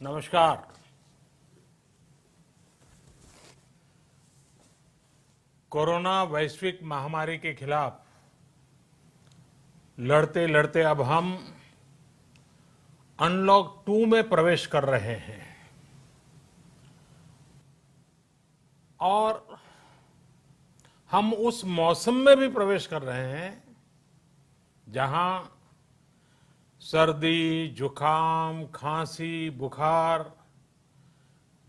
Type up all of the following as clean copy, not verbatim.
नमस्कार। कोरोना वैश्विक महामारी के खिलाफ लड़ते लड़ते अब हम अनलॉक 2 में प्रवेश कर रहे हैं और हम उस मौसम में भी प्रवेश कर रहे हैं जहां सर्दी, जुकाम, खांसी, बुखार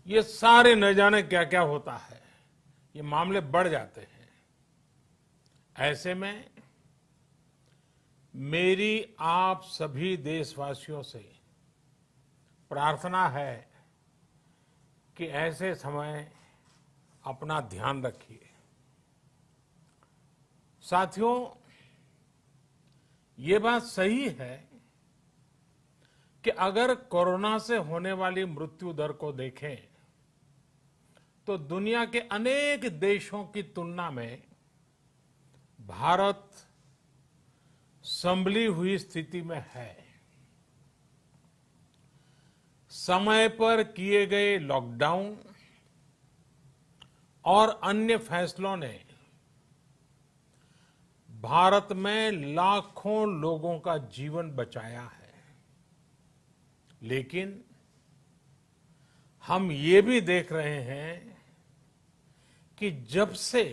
ये सारे न जाने क्या क्या होता है, ये मामले बढ़ जाते हैं। ऐसे में मेरी आप सभी देशवासियों से प्रार्थना है कि ऐसे समय अपना ध्यान रखिए। साथियों, ये बात सही है कि अगर कोरोना से होने वाली मृत्यु दर को देखें तो दुनिया के अनेक देशों की तुलना में भारत संभली हुई स्थिति में है। समय पर किए गए लॉकडाउन और अन्य फैसलों ने भारत में लाखों लोगों का जीवन बचाया है, लेकिन हम ये भी देख रहे हैं कि जब से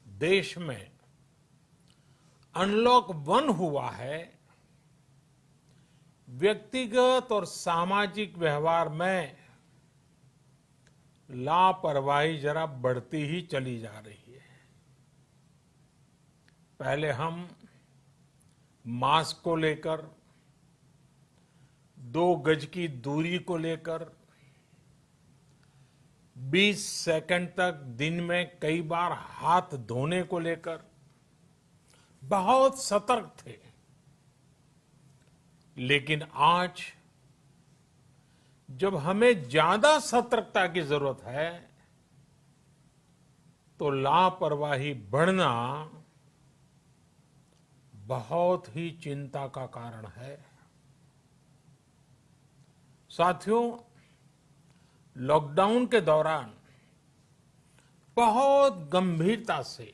देश में अनलॉक 1 हुआ है, व्यक्तिगत और सामाजिक व्यवहार में लापरवाही जरा बढ़ती ही चली जा रही है। पहले हम मास्क को लेकर, 2 गज की दूरी को लेकर 20 सेकंड तक दिन में कई बार हाथ धोने को लेकर बहुत सतर्क थे, लेकिन आज जब हमें ज्यादा सतर्कता की जरूरत है तो लापरवाही बढ़ना बहुत ही चिंता का कारण है। साथियों, लॉकडाउन के दौरान बहुत गंभीरता से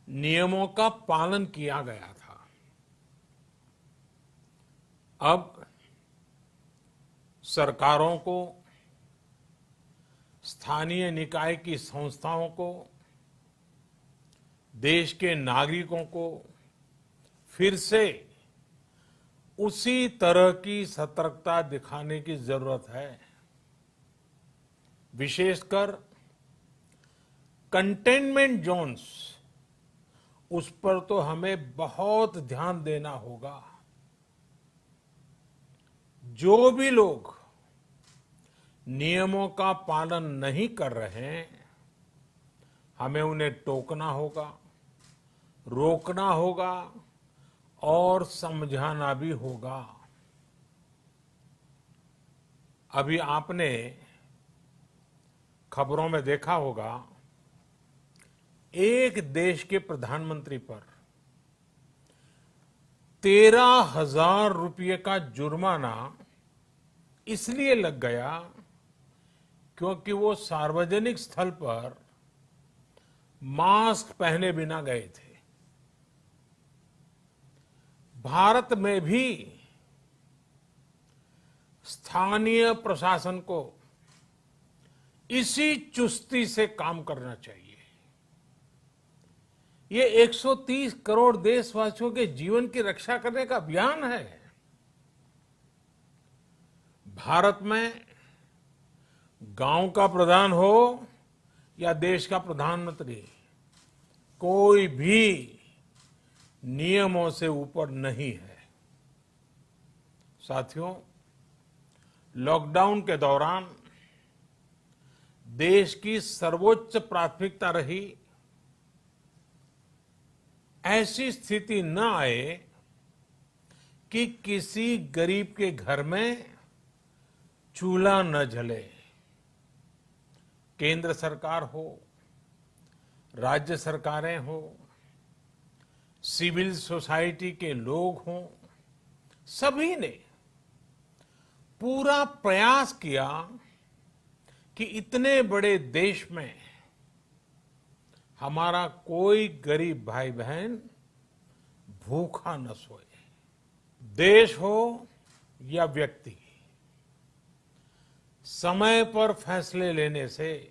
नियमों का पालन किया गया था। अब सरकारों को, स्थानीय निकाय की संस्थाओं को, देश के नागरिकों को फिर से उसी तरह की सतर्कता दिखाने की जरूरत है। विशेषकर कंटेनमेंट जोन्स, उस पर तो हमें बहुत ध्यान देना होगा। जो भी लोग नियमों का पालन नहीं कर रहे हैं, हमें उन्हें टोकना होगा, रोकना होगा और समझाना भी होगा। अभी आपने खबरों में देखा होगा, एक देश के प्रधानमंत्री पर 13,000 रुपये का जुर्माना इसलिए लग गया क्योंकि वो सार्वजनिक स्थल पर मास्क पहने बिना गए थे। भारत में भी स्थानीय प्रशासन को इसी चुस्ती से काम करना चाहिए। ये 130 करोड़ देशवासियों के जीवन की रक्षा करने का अभियान है। भारत में गांव का प्रधान हो या देश का प्रधानमंत्री, कोई भी नियमों से ऊपर नहीं है। साथियों, लॉकडाउन के दौरान देश की सर्वोच्च प्राथमिकता रही ऐसी स्थिति न आए कि किसी गरीब के घर में चूल्हा न जले। केंद्र सरकार हो, राज्य सरकारें हो, सिविल सोसाइटी के लोग हों, सभी ने पूरा प्रयास किया कि इतने बड़े देश में हमारा कोई गरीब भाई बहन भूखा न सोए। देश हो या व्यक्ति, समय पर फैसले लेने से,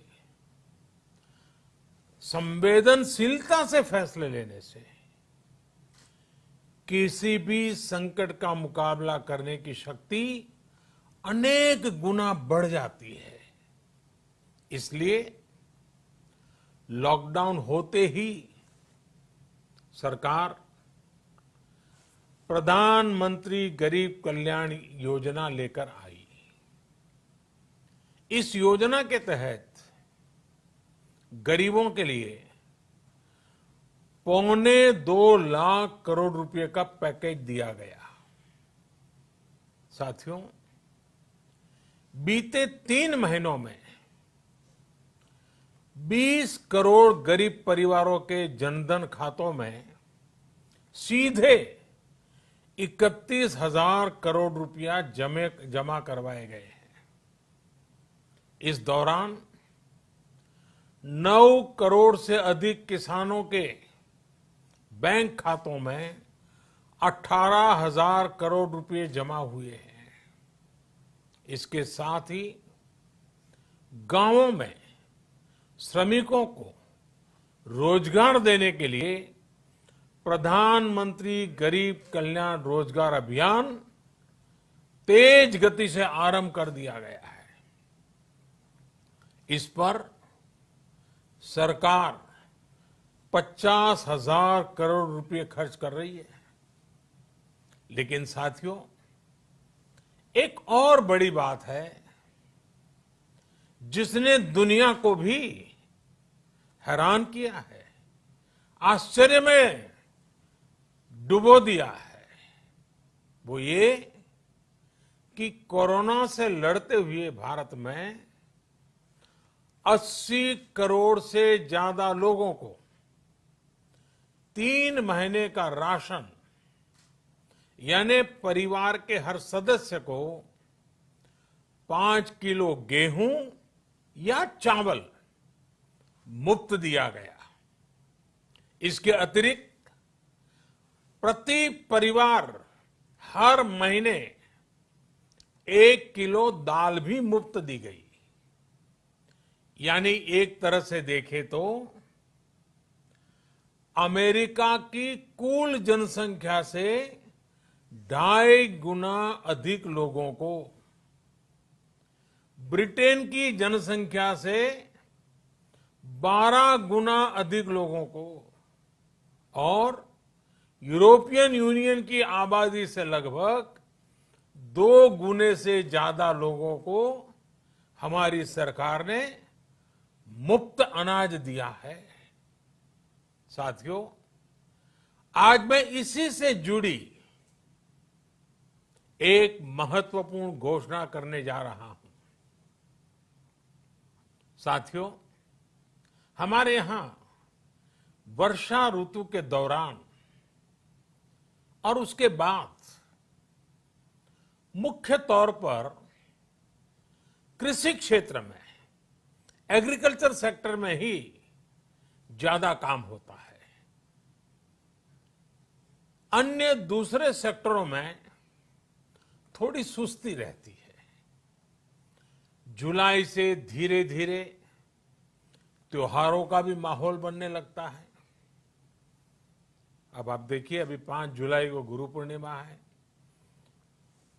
संवेदनशीलता से फैसले लेने से किसी भी संकट का मुकाबला करने की शक्ति अनेक गुना बढ़ जाती है। इसलिए लॉकडाउन होते ही सरकार प्रधानमंत्री गरीब कल्याण योजना लेकर आई। इस योजना के तहत गरीबों के लिए 2.25 लाख करोड़ रुपए का पैकेज दिया गया। साथियों, बीते 3 महीनों में 20 करोड़ गरीब परिवारों के जनधन खातों में सीधे 31,000 करोड़ रुपया जमा करवाए गए हैं। इस दौरान 9 करोड़ से अधिक किसानों के बैंक खातों में 18,000 करोड़ रुपए जमा हुए हैं। इसके साथ ही गांवों में श्रमिकों को रोजगार देने के लिए प्रधानमंत्री गरीब कल्याण रोजगार अभियान तेज गति से आरंभ कर दिया गया है। इस पर सरकार 50,000 करोड़ रुपए खर्च कर रही है। लेकिन साथियों, एक और बड़ी बात है जिसने दुनिया को भी हैरान किया है, आश्चर्य में डुबो दिया है। वो ये कि कोरोना से लड़ते हुए भारत में 80 करोड़ से ज्यादा लोगों को 3 महीने का राशन, यानी परिवार के हर सदस्य को 5 किलो गेहूं या चावल मुफ्त दिया गया। इसके अतिरिक्त प्रति परिवार हर महीने 1 किलो दाल भी मुफ्त दी गई। यानी एक तरह से देखें तो अमेरिका की कुल जनसंख्या से 2.5 गुना अधिक लोगों को, ब्रिटेन की जनसंख्या से 12 गुना अधिक लोगों को और यूरोपियन यूनियन की आबादी से लगभग 2 गुने से ज्यादा लोगों को हमारी सरकार ने मुफ्त अनाज दिया है। साथियों, आज मैं इसी से जुड़ी एक महत्वपूर्ण घोषणा करने जा रहा हूं। साथियों, हमारे यहां वर्षा ऋतु के दौरान और उसके बाद मुख्य तौर पर कृषि क्षेत्र में, एग्रीकल्चर सेक्टर में ही ज्यादा काम होता है। अन्य दूसरे सेक्टरों में थोड़ी सुस्ती रहती है। जुलाई से धीरे धीरे त्योहारों का भी माहौल बनने लगता है। अब आप देखिए, अभी 5 जुलाई को गुरु पूर्णिमा है,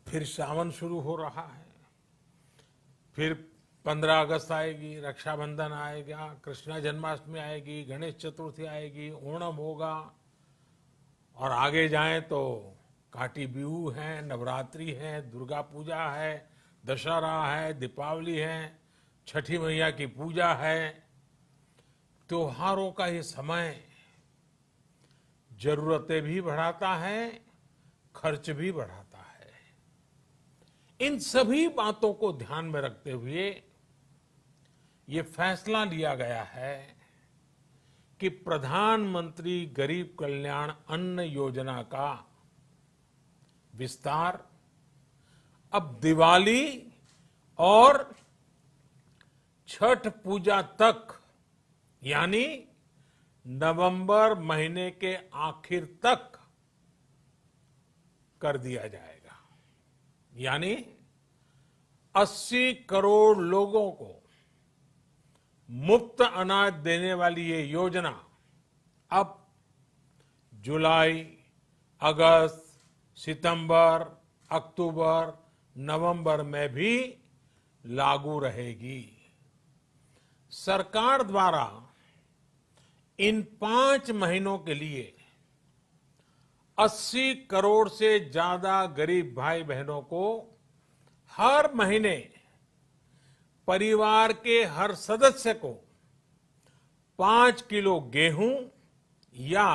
फिर सावन शुरू हो रहा है, फिर 15 अगस्त आएगी, रक्षाबंधन आएगा, कृष्ण जन्माष्टमी आएगी, गणेश चतुर्थी आएगी, ओणम होगा और आगे जाएं तो काटी बिहू है, नवरात्रि है, दुर्गा पूजा है, दशहरा है, दीपावली है, छठी मैया की पूजा है। त्योहारों का ये समय जरूरतें भी बढ़ाता है, खर्च भी बढ़ाता है। इन सभी बातों को ध्यान में रखते हुए ये फैसला लिया गया है कि प्रधानमंत्री गरीब कल्याण अन्न योजना का विस्तार अब दिवाली और छठ पूजा तक, यानी नवंबर महीने के आखिर तक कर दिया जाएगा। यानी 80 करोड़ लोगों को मुफ्त अनाज देने वाली ये योजना अब जुलाई, अगस्त, सितंबर, अक्टूबर, नवंबर में भी लागू रहेगी। सरकार द्वारा इन 5 महीनों के लिए 80 करोड़ से ज्यादा गरीब भाई बहनों को हर महीने परिवार के हर सदस्य को 5 किलो गेहूं या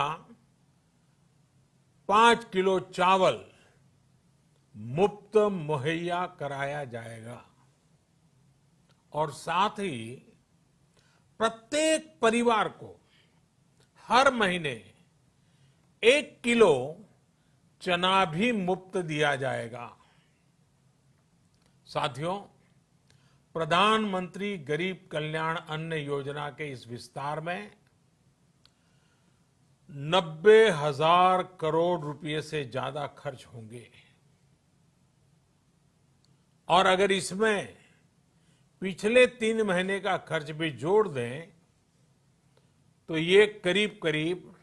5 किलो चावल मुफ्त मुहैया कराया जाएगा। और साथ ही प्रत्येक परिवार को हर महीने 1 किलो चना भी मुफ्त दिया जाएगा। साथियों, प्रधानमंत्री गरीब कल्याण अन्न योजना के इस विस्तार में 90,000 करोड़ रुपए से ज्यादा खर्च होंगे। और अगर इसमें पिछले 3 महीने का खर्च भी जोड़ दें तो ये करीब करीब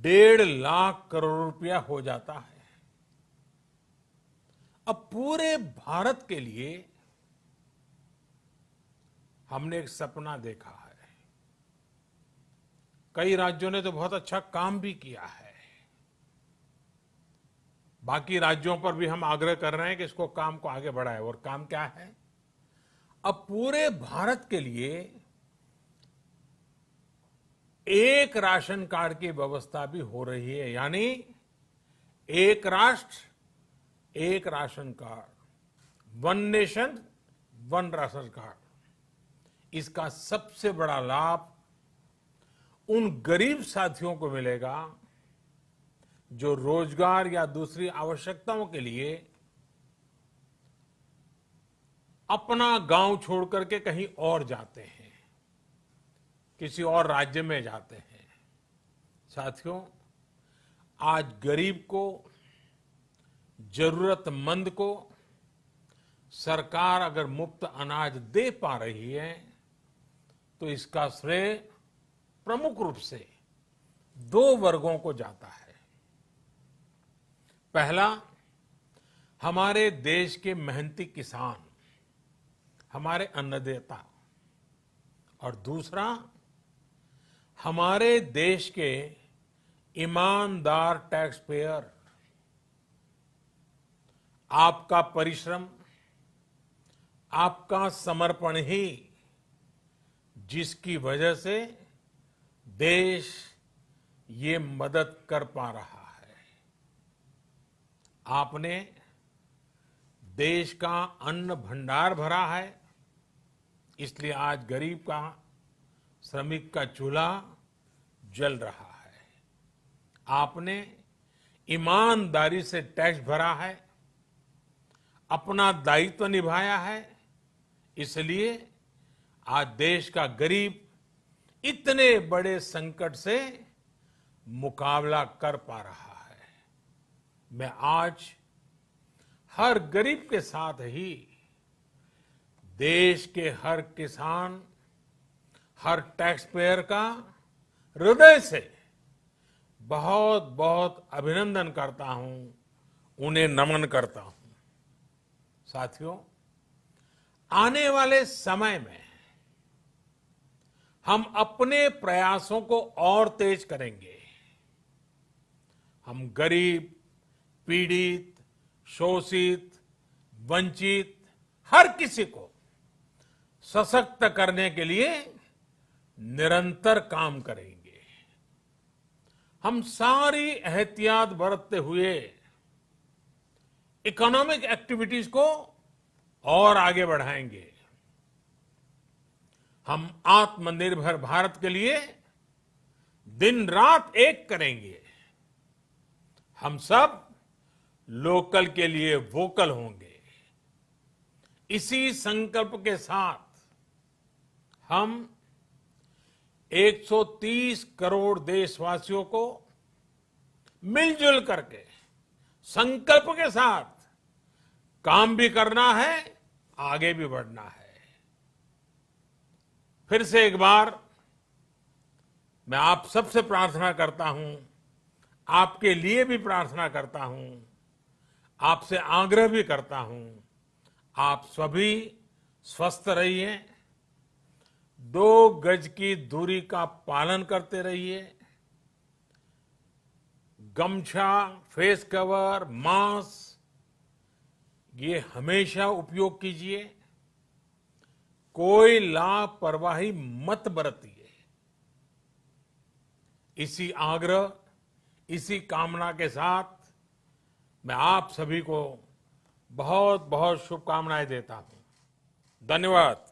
1.5 लाख करोड़ रुपया हो जाता है। अब पूरे भारत के लिए हमने एक सपना देखा है। कई राज्यों ने तो बहुत अच्छा काम भी किया है। बाकी राज्यों पर भी हम आग्रह कर रहे हैं कि इसको काम को आगे बढ़ाएं। और काम क्या है? अब पूरे भारत के लिए एक राशन कार्ड की व्यवस्था भी हो रही है। यानी एक राष्ट्र एक ration card, 1 nation 1 ration card. इसका सबसे बड़ा लाभ उन गरीब साथियों को मिलेगा जो रोजगार या दूसरी आवश्यकताओं के लिए अपना गांव छोड़ करके कहीं और जाते हैं, किसी और राज्य में जाते हैं। साथियों, आज गरीब को, जरूरतमंद को सरकार अगर मुफ्त अनाज दे पा रही है तो इसका श्रेय प्रमुख रूप से 2 वर्गों को जाता है। पहला, हमारे देश के मेहनती किसान, हमारे अन्नदाता। और दूसरा, हमारे देश के ईमानदार टैक्स पेयर। आपका परिश्रम, आपका समर्पण ही जिसकी वजह से देश ये मदद कर पा रहा है। आपने देश का अन्न भंडार भरा है, इसलिए आज गरीब का, श्रमिक का चूल्हा जल रहा है। आपने ईमानदारी से टैक्स भरा है, अपना दायित्व निभाया है, इसलिए आज देश का गरीब इतने बड़े संकट से मुकाबला कर पा रहा है। मैं आज हर गरीब के साथ ही देश के हर किसान, हर टैक्स पेयर का हृदय से बहुत बहुत अभिनंदन करता हूं, उन्हें नमन करता हूं। साथियों, आने वाले समय में हम अपने प्रयासों को और तेज करेंगे। हम गरीब, पीड़ित, शोषित, वंचित हर किसी को सशक्त करने के लिए निरंतर काम करेंगे। हम सारी एहतियात बरतते हुए इकोनॉमिक एक्टिविटीज को और आगे बढ़ाएंगे। हम आत्मनिर्भर भारत के लिए दिन रात एक करेंगे। हम सब लोकल के लिए वोकल होंगे। इसी संकल्प के साथ हम 130 करोड़ देशवासियों को मिलजुल करके संकल्प के साथ काम भी करना है, आगे भी बढ़ना है। फिर से एक बार मैं आप सबसे प्रार्थना करता हूं, आपके लिए भी प्रार्थना करता हूं, आपसे आग्रह भी करता हूं, आप सभी स्वस्थ रहिए, 2 गज की दूरी का पालन करते रहिए, गमछा, फेस कवर, मास्क ये हमेशा उपयोग कीजिए। कोई लापरवाही मत बरतिए। इसी आग्रह, इसी कामना के साथ मैं आप सभी को बहुत बहुत शुभकामनाएं देता हूं। धन्यवाद।